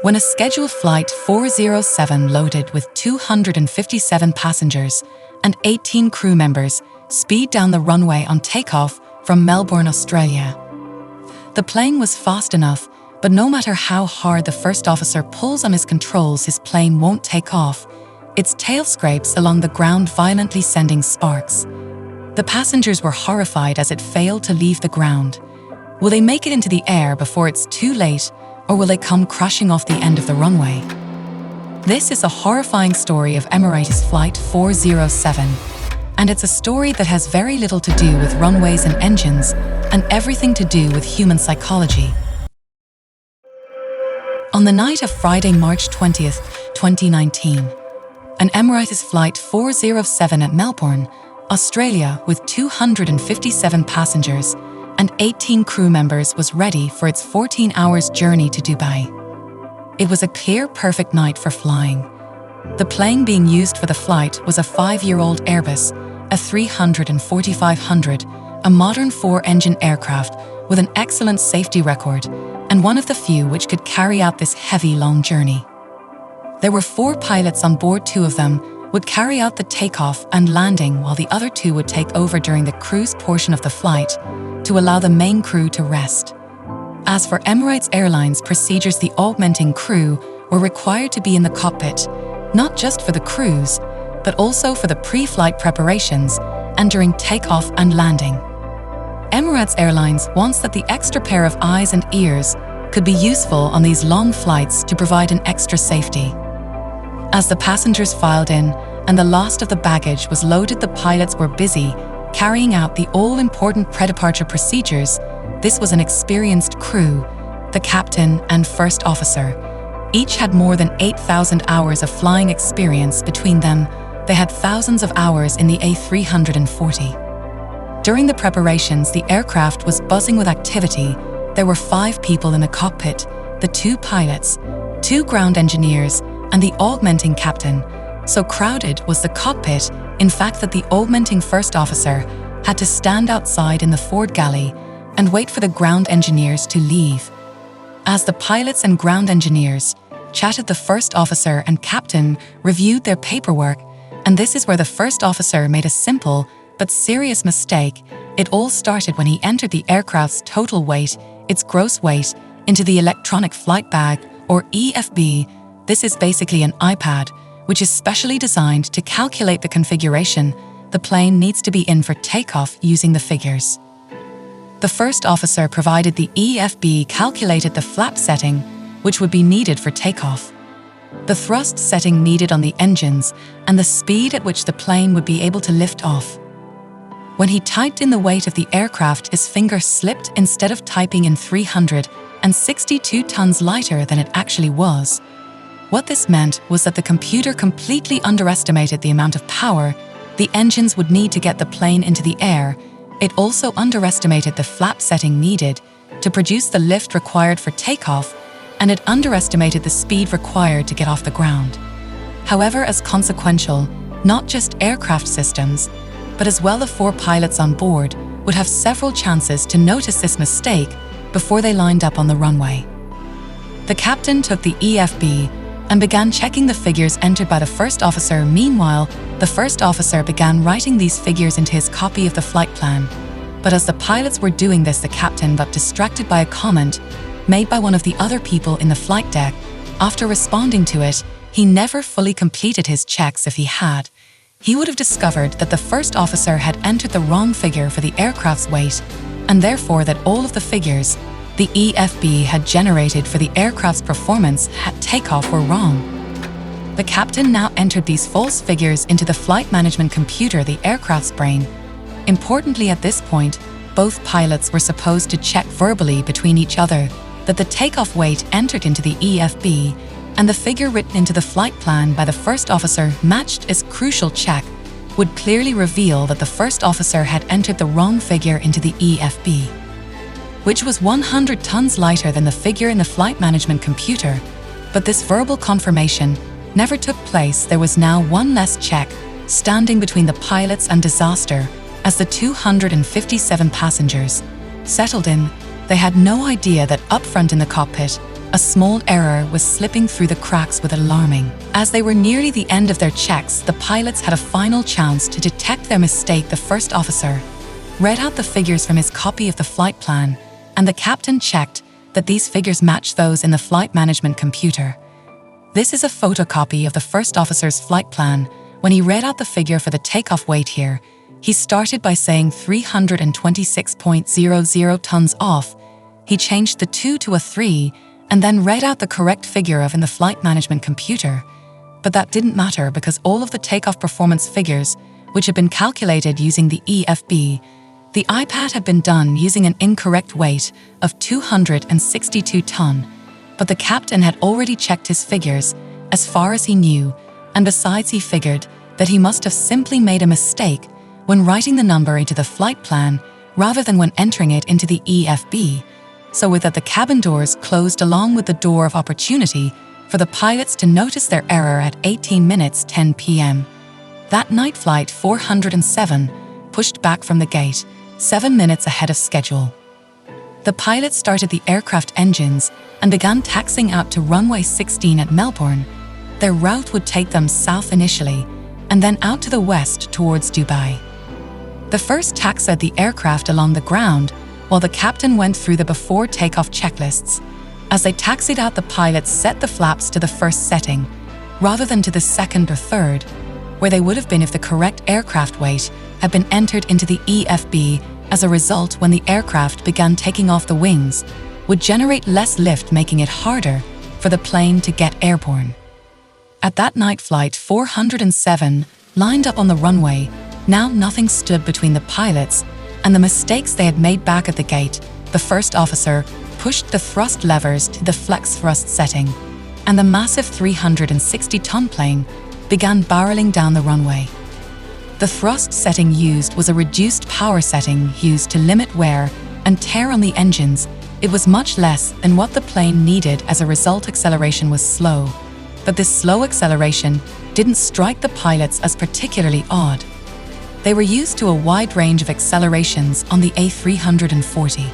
When a scheduled Flight 407 loaded with 257 passengers and 18 crew members speed down the runway on takeoff from Melbourne, Australia. The plane was fast enough, but no matter how hard the first officer pulls on his controls, his plane won't take off. Its tail scrapes along the ground, violently sending sparks. The passengers were horrified as it failed to leave the ground. Will they make it into the air before it's too late, or will they come crashing off the end of the runway? This is a horrifying story of Emirates Flight 407, and it's a story that has very little to do with runways and engines, and everything to do with human psychology. On the night of Friday, March 20th, 2019, an Emirates Flight 407 at Melbourne, Australia, with 257 passengers and 18 crew members was ready for its 14 hours journey to Dubai. It was a clear, perfect night for flying. The plane being used for the flight was a 5-year-old Airbus, a 340-500, a modern 4-engine aircraft with an excellent safety record and one of the few which could carry out this heavy, long journey. There were 4 pilots on board. 2 of them would carry out the takeoff and landing, while the other 2 would take over during the cruise portion of the flight to allow the main crew to rest. As for Emirates Airlines procedures, the augmenting crew were required to be in the cockpit, not just for the cruise, but also for the pre-flight preparations and during takeoff and landing. Emirates Airlines wants that the extra pair of eyes and ears could be useful on these long flights to provide an extra safety. As the passengers filed in and the last of the baggage was loaded, the pilots were busy carrying out the all-important pre-departure procedures. This was an experienced crew, the captain and first officer. Each had more than 8,000 hours of flying experience between them. They had thousands of hours in the A340. During the preparations, the aircraft was buzzing with activity. There were 5 people in the cockpit, the 2 pilots, 2 ground engineers, and the augmenting captain. So crowded was the cockpit, in fact, that the augmenting first officer had to stand outside in the forward galley and wait for the ground engineers to leave. As the pilots and ground engineers chatted, the first officer and captain reviewed their paperwork, and this is where the first officer made a simple but serious mistake. It all started when he entered the aircraft's total weight, its gross weight, into the electronic flight bag, or EFB. This is basically an iPad, which is specially designed to calculate the configuration the plane needs to be in for takeoff using the figures. The first officer provided the EFB, calculated the flap setting, which would be needed for takeoff, the thrust setting needed on the engines, and the speed at which the plane would be able to lift off. When he typed in the weight of the aircraft, his finger slipped. Instead of typing in 362 tons lighter than it actually was. What this meant was that the computer completely underestimated the amount of power the engines would need to get the plane into the air. It also underestimated the flap setting needed to produce the lift required for takeoff, and it underestimated the speed required to get off the ground. However, as consequential, not just aircraft systems, but as well the 4 pilots on board would have several chances to notice this mistake before they lined up on the runway. The captain took the EFB and began checking the figures entered by the first officer. Meanwhile, the first officer began writing these figures into his copy of the flight plan. But as the pilots were doing this, the captain got distracted by a comment made by one of the other people in the flight deck. After responding to it, he never fully completed his checks. If he had, he would have discovered that the first officer had entered the wrong figure for the aircraft's weight, and therefore that all of the figures the EFB had generated for the aircraft's performance at takeoff were wrong. The captain now entered these false figures into the flight management computer, the aircraft's brain. Importantly, at this point, both pilots were supposed to check verbally between each other that the takeoff weight entered into the EFB and the figure written into the flight plan by the first officer matched. As crucial check would clearly reveal that the first officer had entered the wrong figure into the EFB, which was 100 tons lighter than the figure in the flight management computer. But this verbal confirmation never took place. There was now one less check standing between the pilots and disaster. As the 257 passengers settled in, they had no idea that up front in the cockpit, A small error was slipping through the cracks with alarming. As they were nearly the end of their checks, the pilots had a final chance to detect their mistake. The first officer read out the figures from his copy of the flight plan, and the captain checked that these figures matched those in the flight management computer. This is a photocopy of the first officer's flight plan. When he read out the figure for the takeoff weight here, he started by saying 326.00 tons off. He changed the 2 to a 3 and then read out the correct figure of in the flight management computer. But that didn't matter because all of the takeoff performance figures, which had been calculated using the EFB, the iPad had been done using an incorrect weight of 262 ton. But the captain had already checked his figures as far as he knew, and besides he figured that he must have simply made a mistake when writing the number into the flight plan rather than when entering it into the EFB. So with that, the cabin doors closed along with the door of opportunity for the pilots to notice their error at 18 minutes 10 p.m. That night, flight 407 pushed back from the gate, 7 minutes ahead of schedule. The pilots started the aircraft engines and began taxiing out to runway 16 at Melbourne. Their route would take them south initially, and then out to the west towards Dubai. The first taxied the aircraft along the ground, while the captain went through the before takeoff checklists. As they taxied out, the pilots set the flaps to the first setting, rather than to the second or third, where they would have been if the correct aircraft weight had been entered into the EFB. As a result, when the aircraft began taking off, the wings would generate less lift, making it harder for the plane to get airborne. At that night, flight 407 lined up on the runway. Now nothing stood between the pilots and the mistakes they had made back at the gate. The first officer pushed the thrust levers to the flex thrust setting, and the massive 360-ton plane began barreling down the runway. The thrust setting used was a reduced power setting used to limit wear and tear on the engines. It was much less than what the plane needed. As a result, acceleration was slow. But this slow acceleration didn't strike the pilots as particularly odd. They were used to a wide range of accelerations on the A340.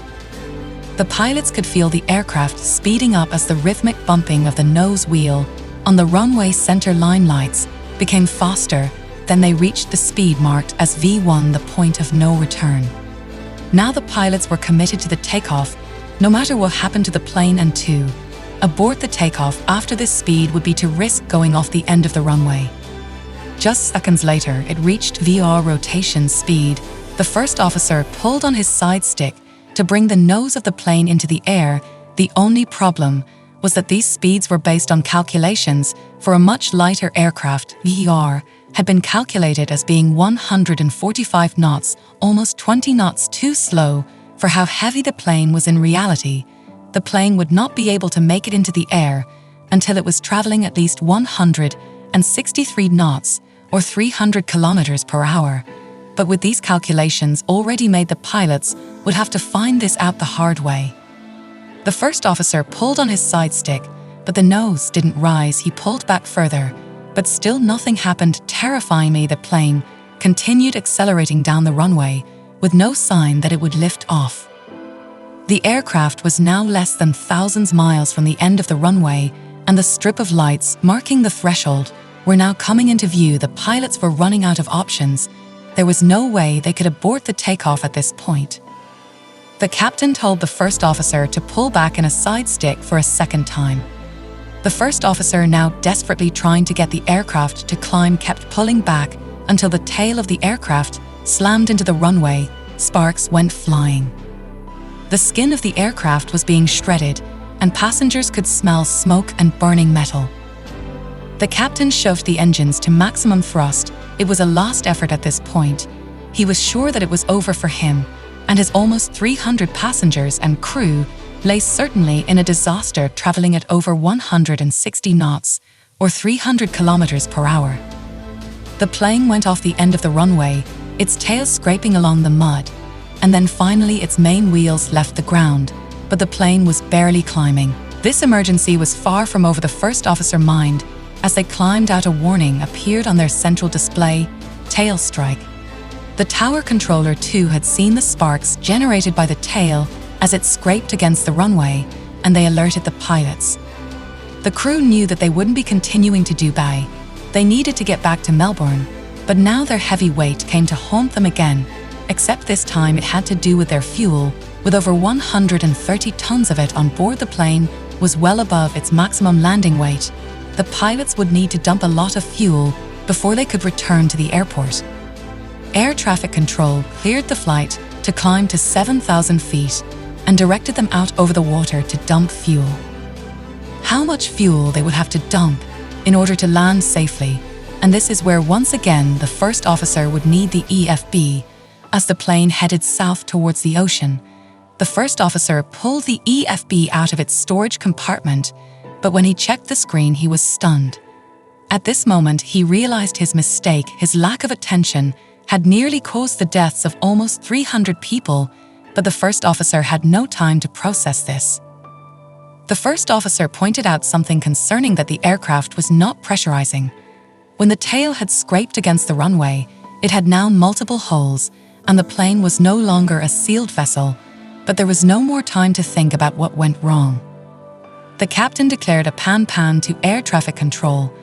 The pilots could feel the aircraft speeding up as the rhythmic bumping of the nose wheel on the runway center line lights became faster. Then they reached the speed marked as V1, the point of no return. Now the pilots were committed to the takeoff, no matter what happened to the plane, and to abort the takeoff after this speed would be to risk going off the end of the runway. Just seconds later, it reached VR rotation speed. The first officer pulled on his side stick to bring the nose of the plane into the air. The only problem was that these speeds were based on calculations for a much lighter aircraft. VR had been calculated as being 145 knots, almost 20 knots too slow for how heavy the plane was in reality. The plane would not be able to make it into the air until it was traveling at least 163 knots, or 300 kilometers per hour. But with these calculations already made, the pilots would have to find this out the hard way. The first officer pulled on his side stick, but the nose didn't rise. He pulled back further, but still nothing happened. Terrifyingly, the plane continued accelerating down the runway with no sign that it would lift off. The aircraft was now less than thousands miles from the end of the runway, and the strip of lights marking the threshold were now coming into view. The pilots were running out of options. There was no way they could abort the takeoff at this point. The captain told the first officer to pull back in a side stick for a second time. The first officer, now desperately trying to get the aircraft to climb, kept pulling back until the tail of the aircraft slammed into the runway. Sparks went flying. The skin of the aircraft was being shredded, and passengers could smell smoke and burning metal. The captain shoved the engines to maximum thrust. It was a last effort at this point. He was sure that it was over for him, and his almost 300 passengers and crew lay certainly in a disaster, traveling at over 160 knots, or 300 kilometers per hour. The plane went off the end of the runway, its tail scraping along the mud, and then finally its main wheels left the ground, but the plane was barely climbing. This emergency was far from over. The first officer's mind. As they climbed out, a warning appeared on their central display: tail strike. The tower controller too had seen the sparks generated by the tail as it scraped against the runway, and they alerted the pilots. The crew knew that they wouldn't be continuing to Dubai. They needed to get back to Melbourne, but now their heavy weight came to haunt them again, except this time it had to do with their fuel. With over 130 tons of it on board, the plane was well above its maximum landing weight. The pilots would need to dump a lot of fuel before they could return to the airport. Air traffic control cleared the flight to climb to 7,000 feet and directed them out over the water to dump fuel. How much fuel they would have to dump in order to land safely, and this is where once again the first officer would need the EFB. As the plane headed south towards the ocean, the first officer pulled the EFB out of its storage compartment, but when he checked the screen, he was stunned. At this moment, he realized his mistake. His lack of attention had nearly caused the deaths of almost 300 people, but the first officer had no time to process this. The first officer pointed out something concerning, that the aircraft was not pressurizing. When the tail had scraped against the runway, it had now multiple holes, and the plane was no longer a sealed vessel, but there was no more time to think about what went wrong. The captain declared a pan-pan to air traffic control.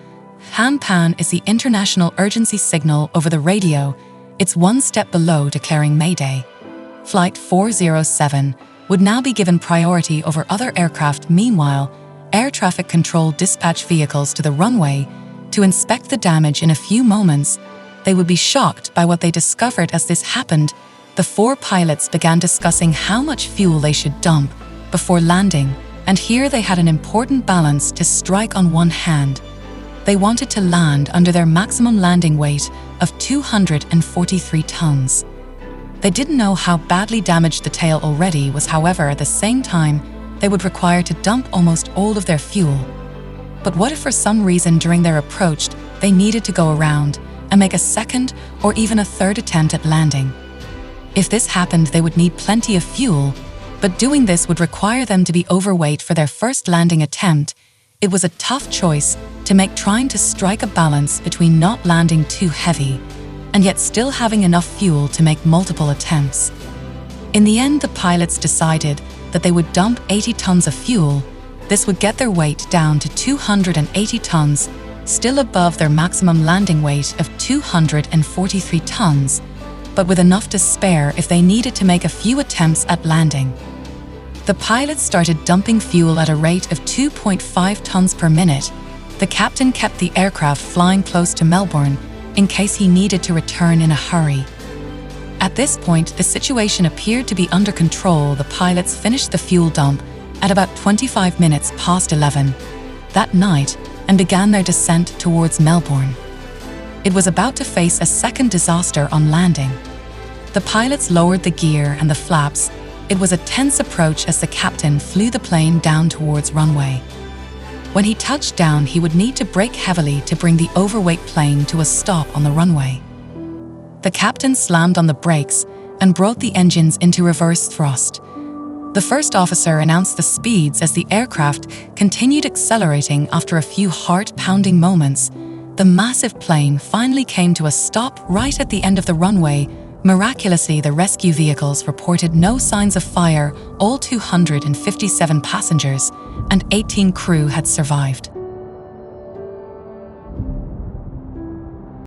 Pan-pan is the international urgency signal over the radio. It's one step below declaring Mayday. Flight 407 would now be given priority over other aircraft. Meanwhile, air traffic control dispatched vehicles to the runway to inspect the damage. In a few moments, they would be shocked by what they discovered. As this happened, the four pilots began discussing how much fuel they should dump before landing, and here they had an important balance to strike. On one hand, they wanted to land under their maximum landing weight of 243 tons. They didn't know how badly damaged the tail already was. However, at the same time, they would require to dump almost all of their fuel. But what if for some reason during their approach they needed to go around and make a second or even a third attempt at landing? If this happened, they would need plenty of fuel, but doing this would require them to be overweight for their first landing attempt. It was a tough choice to make, trying to strike a balance between not landing too heavy and yet still having enough fuel to make multiple attempts. In the end, the pilots decided that they would dump 80 tons of fuel. This would get their weight down to 280 tons, still above their maximum landing weight of 243 tons, but with enough to spare if they needed to make a few attempts at landing. The pilots started dumping fuel at a rate of 2.5 tons per minute. The captain kept the aircraft flying close to Melbourne in case he needed to return in a hurry. At this point, the situation appeared to be under control. The pilots finished the fuel dump at about 25 minutes past 11 that night and began their descent towards Melbourne. It was about to face a second disaster on landing. The pilots lowered the gear and the flaps. It was a tense approach as the captain flew the plane down towards runway. When he touched down, he would need to brake heavily to bring the overweight plane to a stop on the runway. The captain slammed on the brakes and brought the engines into reverse thrust. The first officer announced the speeds as the aircraft continued accelerating. After a few heart-pounding moments, the massive plane finally came to a stop right at the end of the runway. Miraculously, the rescue vehicles reported no signs of fire. All 257 passengers and 18 crew had survived.